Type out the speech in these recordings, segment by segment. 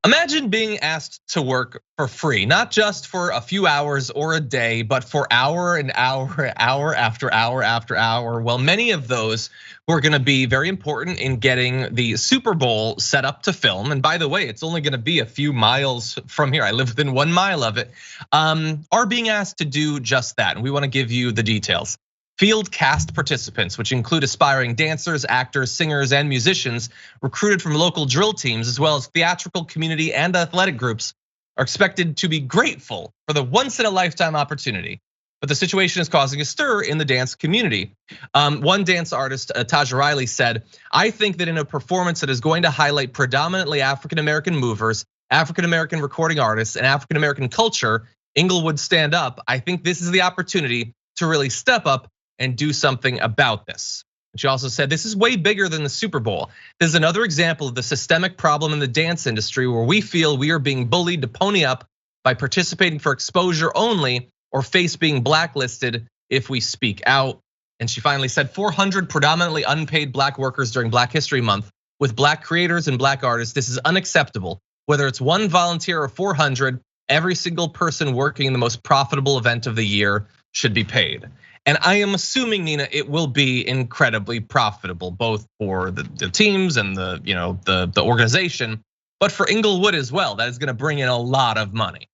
Imagine being asked to work for free, not just for a few hours or a day, but for hour and hour, hour after hour after hour. Well, many of those who are gonna be very important in getting the Super Bowl set up to film. And by the way, it's only gonna be a few miles from here. I live within 1 mile of it, are being asked to do just that. And we wanna give you the details. Field cast participants, which include aspiring dancers, actors, singers, and musicians recruited from local drill teams, as well as theatrical community and athletic groups, are expected to be grateful for the once-in-a-lifetime opportunity. But the situation is causing a stir in the dance community. One dance artist, Taja Riley, said, "I think that in a performance that is going to highlight predominantly African-American movers, African-American recording artists, and African-American culture, Inglewood Stand Up, I think this is the opportunity to really step up and do something about this." She also said, "This is way bigger than the Super Bowl. This is another example of the systemic problem in the dance industry where we feel we are being bullied to pony up by participating for exposure only or face being blacklisted if we speak out." And she finally said 400 predominantly unpaid Black workers during Black History Month with Black creators and Black artists. This is unacceptable. Whether it's one volunteer or 400, every single person working in the most profitable event of the year should be paid. And I am assuming, Nina, it will be incredibly profitable, both for the teams and the organization, but for Inglewood as well. That is going to bring in a lot of money.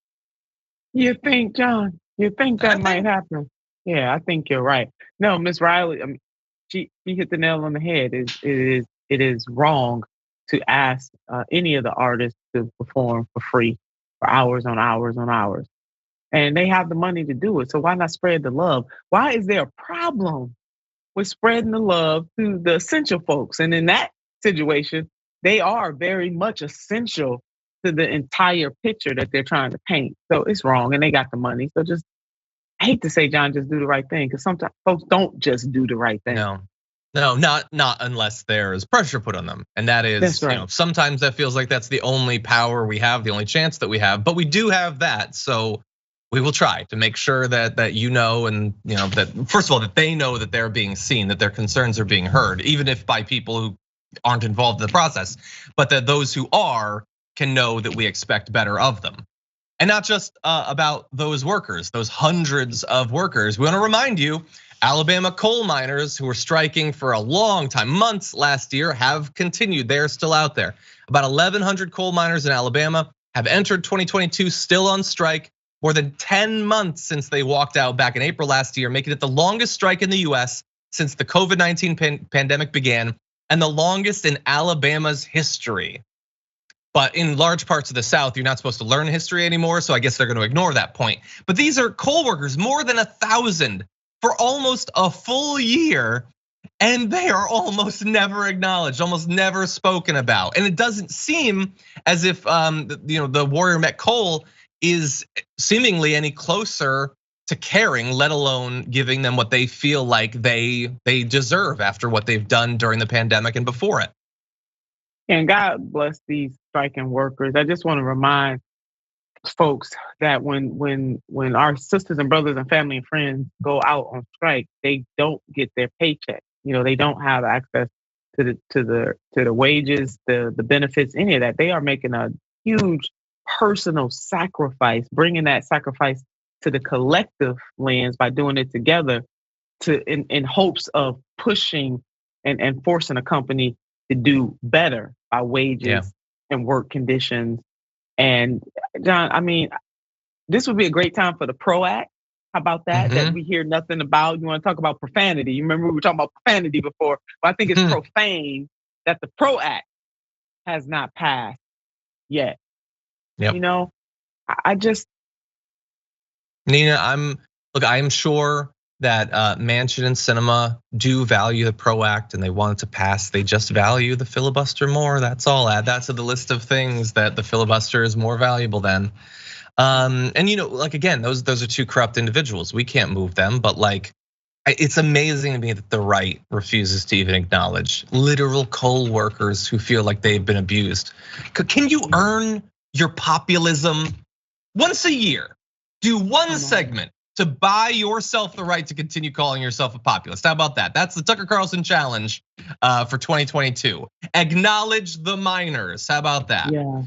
You think, John? You think that might happen? Yeah, I think you're right. No, Miss Riley, I mean, she hit the nail on the head. It is wrong to ask any of the artists to perform for free for hours on hours on hours. And they have the money to do it. So why not spread the love? Why is there a problem with spreading the love to the essential folks? And in that situation, they are very much essential to the entire picture that they're trying to paint. So it's wrong, and they got the money. So just, I hate to say, John, just do the right thing, because sometimes folks don't just do the right thing. No, not unless there's pressure put on them. And that is, right. Sometimes that feels like that's the only power we have, the only chance that we have, but we do have that. So we will try to make sure that and that first of all, that they know that they're being seen, that their concerns are being heard, even if by people who aren't involved in the process, but that those who are can know that we expect better of them. And not just about those workers, those hundreds of workers. We want to remind you, Alabama coal miners who were striking for a long time, months last year, have continued. They're still out there. About 1,100 coal miners in Alabama have entered 2022 still on strike. More than 10 months since they walked out back in April last year, making it the longest strike in the US since the COVID-19 pandemic began, and the longest in Alabama's history. But in large parts of the South, you're not supposed to learn history anymore, so I guess they're gonna ignore that point. But these are coal workers, more than 1,000 for almost a full year, and they are almost never acknowledged, almost never spoken about. And it doesn't seem as if the Warrior Met Coal is seemingly any closer to caring, let alone giving them what they feel like they deserve after what they've done during the pandemic and before it. And God bless these striking workers. I just want to remind folks that when our sisters and brothers and family and friends go out on strike, they don't get their paycheck. They don't have access to the wages, the benefits, any of that. They are making a huge personal sacrifice, bringing that sacrifice to the collective lens by doing it together, in hopes of pushing and forcing a company to do better by wages and work conditions. And John, I mean, this would be a great time for the PRO Act. How about that? That we hear nothing about. You want to talk about profanity? You remember we were talking about profanity before, but I think it's profane that the PRO Act has not passed yet. Yep. I just, Nina, I am sure that Manchin and Sinema do value the PRO Act and they want it to pass. They just value the filibuster more. That's all. Add that to the list of things that the filibuster is more valuable than. And again, those are two corrupt individuals. We can't move them, but it's amazing to me that the right refuses to even acknowledge literal coal workers who feel like they've been abused. Can you earn your populism once a year? Do one segment to buy yourself the right to continue calling yourself a populist. How about that? That's the Tucker Carlson challenge for 2022. Acknowledge the miners. How about that? Yeah.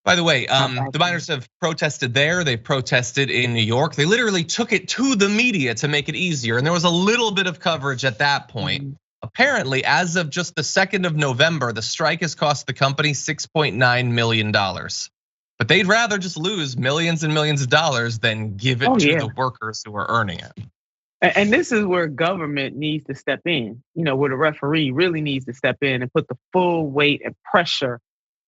By the way, the miners have protested there. They protested in New York. They literally took it to the media to make it easier. And there was a little bit of coverage at that point. Apparently, as of just the 2nd of November, the strike has cost the company $6.9 million. But they'd rather just lose millions and millions of dollars than give it to the workers who are earning it. And this is where government needs to step in, where the referee really needs to step in and put the full weight and pressure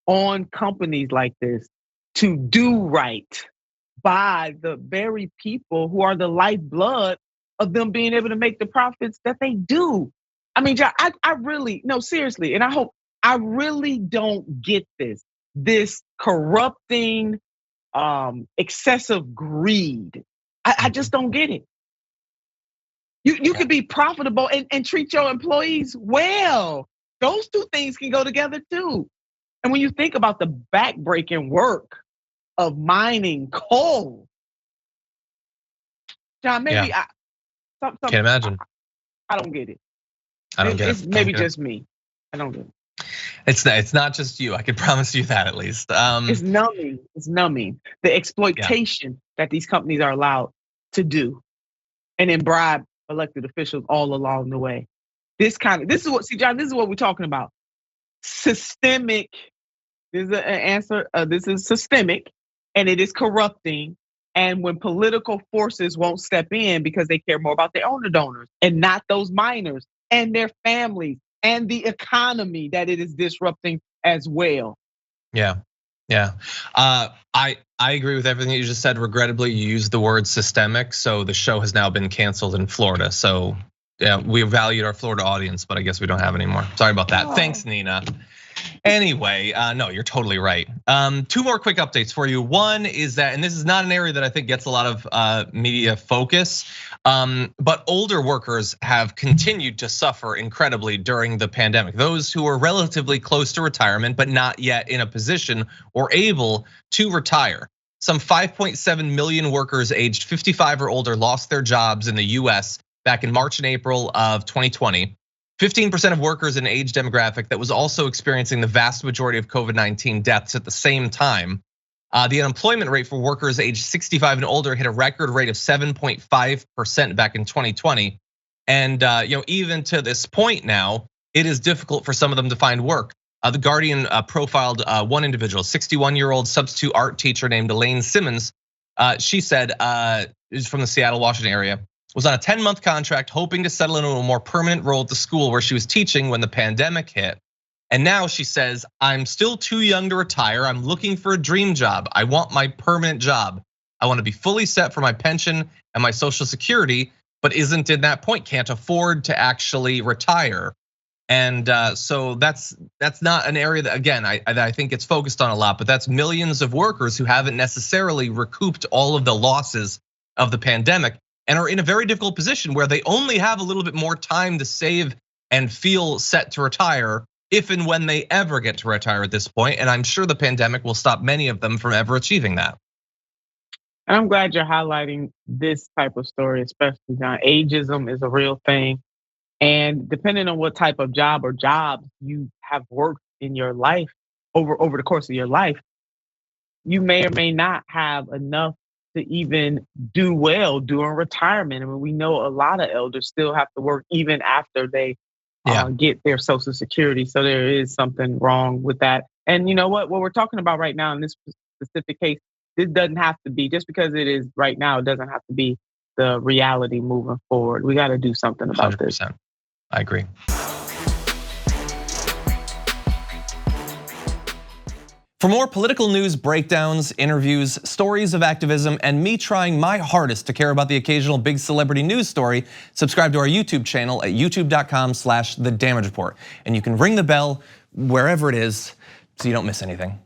on companies like this to do right by the very people who are the lifeblood of them being able to make the profits that they do. I mean, John, I really, no, seriously, and I really don't get this corrupting, excessive greed. I just don't get it. You could be profitable and treat your employees well. Those two things can go together too. And when you think about the backbreaking work of mining coal, John, maybe can't imagine. I don't get it. I don't get it. It's maybe just me. I don't get it. It's not just you. I can promise you that at least. It's numbing. It's numbing. The exploitation that these companies are allowed to do, and then bribe elected officials all along the way. This is what, see, John, this is what we're talking about. Systemic. This is an answer. This is systemic, and it is corrupting. And when political forces won't step in because they care more about their owner donors and not those miners and their families and the economy that it is disrupting as well. Yeah. I agree with everything you just said. Regrettably, you used the word systemic, so the show has now been canceled in Florida. So yeah, we valued our Florida audience, but I guess we don't have any more. Sorry about that. Thanks, Nina. Anyway, no, you're totally right. 2 more quick updates for you. One is that, and this is not an area that I think gets a lot of media focus, but older workers have continued to suffer incredibly during the pandemic. Those who are relatively close to retirement, but not yet in a position or able to retire. Some 5.7 million workers aged 55 or older lost their jobs in the US back in March and April of 2020. 15% of workers in age demographic that was also experiencing the vast majority of COVID-19 deaths at the same time. The unemployment rate for workers aged 65 and older hit a record rate of 7.5% back in 2020. And even to this point now, it is difficult for some of them to find work. The Guardian profiled one individual, 61-year-old substitute art teacher named Elaine Simmons. She said, is from the Seattle, Washington area, was on a 10-month contract hoping to settle into a more permanent role at the school where she was teaching when the pandemic hit. And now she says, I'm still too young to retire. I'm looking for a dream job. I want my permanent job. I want to be fully set for my pension and my Social Security, but isn't in that point, can't afford to actually retire. And so that's not an area that, again, I think it's focused on a lot, but that's millions of workers who haven't necessarily recouped all of the losses of the pandemic and are in a very difficult position where they only have a little bit more time to save and feel set to retire if and when they ever get to retire at this point. And I'm sure the pandemic will stop many of them from ever achieving that. And I'm glad you're highlighting this type of story, especially John. Ageism is a real thing. And depending on what type of job or jobs you have worked in your life, over the course of your life, you may or may not have enough to even do well during retirement. I mean, we know a lot of elders still have to work even after they get their Social Security. So there is something wrong with that. And you know what we're talking about right now in this specific case, this doesn't have to be, just because it is right now, it doesn't have to be the reality moving forward. We got to do something about 100%. this. I agree. For more political news breakdowns, interviews, stories of activism, and me trying my hardest to care about the occasional big celebrity news story, subscribe to our YouTube channel at youtube.com/The Damage Report. And you can ring the bell wherever it is so you don't miss anything.